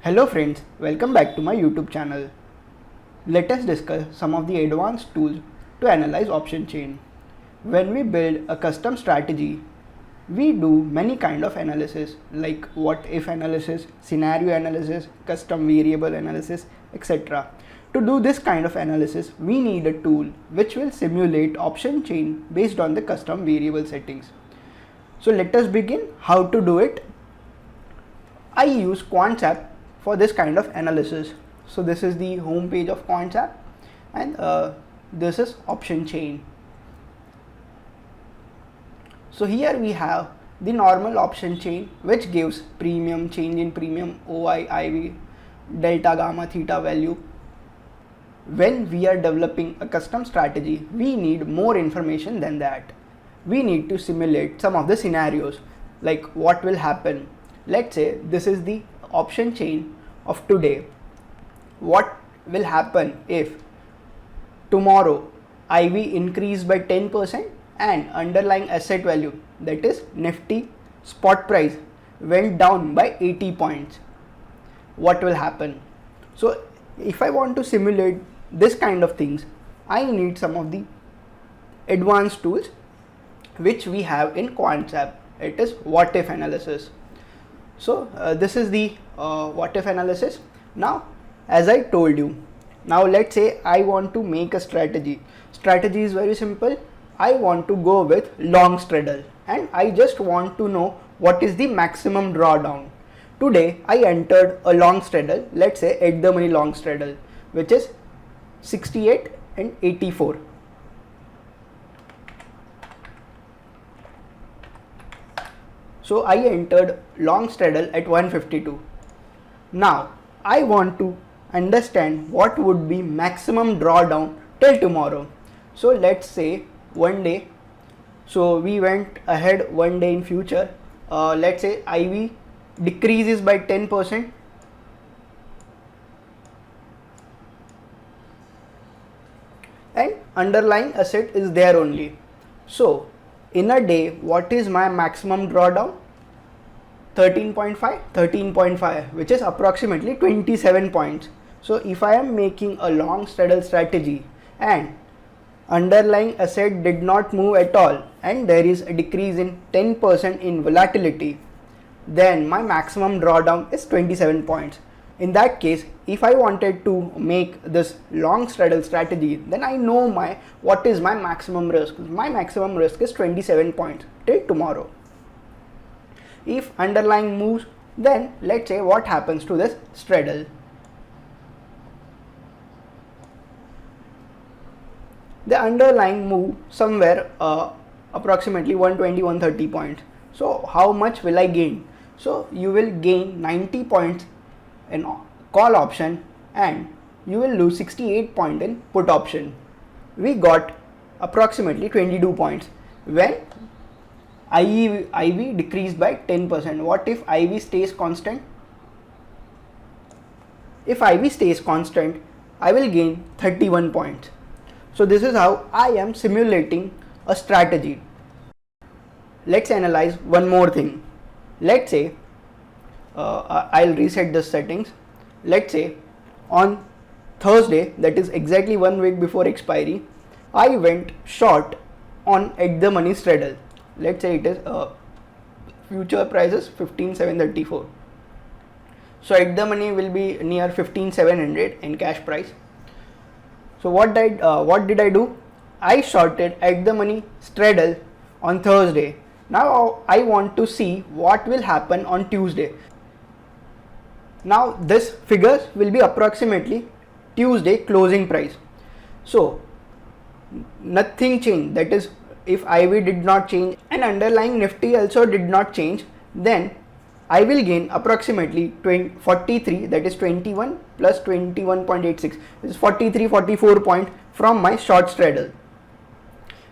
Hello friends, welcome back to my YouTube channel. Let us discuss some of the advanced tools to analyze option chain. When we build a custom strategy, we do many kind of analysis like what if analysis, scenario analysis, custom variable analysis, etc. To do this kind of analysis, we need a tool which will simulate option chain based on the custom variable settings. So let us begin how to do it. I use QuantsApp for this kind of analysis. So this is the home page of QuantsApp and this is option chain. So here we have the normal option chain which gives premium, change in premium, OI, IV, delta, gamma, theta value. When we are developing a custom strategy, we need more information than that. We need to simulate some of the scenarios like what will happen. Let's say this is the option chain of today. What will happen if tomorrow IV increased by 10% and underlying asset value, that is Nifty spot price, went down by 80 points? What will happen? So if I want to simulate this kind of things, I need some of the advanced tools which we have in QuantsApp. It is what if analysis. So this is the what if analysis. Now as I told you, now let's say I want to make a strategy. Strategy is very simple. I want to go with long straddle and I just want to know what is the maximum drawdown. Today I entered a long straddle, let's say at the money long straddle, which is 68 and 84. So I entered long straddle at 152. Now I want to understand what would be maximum drawdown till tomorrow. So let's say one day, so we went ahead one day in future, let's say IV decreases by 10% and underlying asset is there only. So in a day, what is my maximum drawdown? 13.5, which is approximately 27 points. So if I am making a long straddle strategy and underlying asset did not move at all and there is a decrease in 10% in volatility, then my maximum drawdown is 27 points. In that case, if I wanted to make this long straddle strategy, then I know what is my maximum risk. My maximum risk is 27 points till tomorrow. If underlying moves, then let's say what happens to this straddle. The underlying move somewhere approximately 120, 130 points. So how much will I gain? So you will gain 90 points in call option and you will lose 68 points in put option. We got approximately 22 points when IV decreased by 10%. What if IV stays constant? If IV stays constant, I will gain 31 points. So this is how I am simulating a strategy. Let's analyze one more thing. Let's say I'll reset the settings. Let's say on Thursday, that is exactly 1 week before expiry, I went short on at the money straddle. Let's say it is future prices 15,734. So at the money will be near 15,700 in cash price. So what did I do? I shorted at the money straddle on Thursday. Now I want to see what will happen on Tuesday. Now this figures will be approximately Tuesday closing price. So nothing changed, that is if IV did not change and underlying Nifty also did not change, then I will gain approximately 43, that is 21 plus 21.86 is 44 point from my short straddle.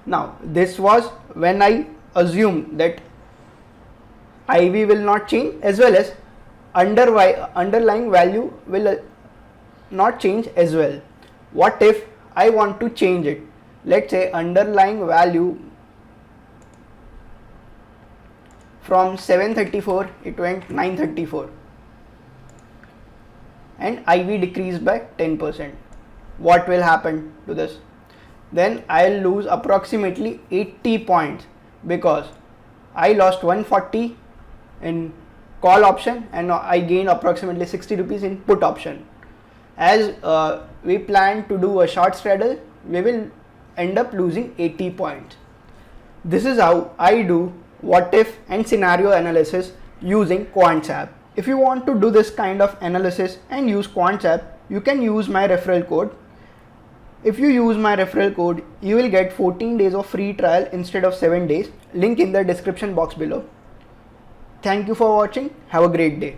Now this was when I assumed that IV will not change as well as underlying value will not change as well. What if I want to change it? Let's say underlying value from 734 it went 934. and IV decreased by 10%. What will happen to this? Then I'll lose approximately 80 points because I lost 140 in call option and I gained approximately 60 rupees in put option. As we plan to do a short straddle, we will end up losing 80 points. This is how I do what if and scenario analysis using QuantsApp. If you want to do this kind of analysis and use QuantsApp, you can use my referral code. If you use my referral code, you will get 14 days of free trial instead of 7 days. Link in the description box below. Thank you for watching. Have a great day.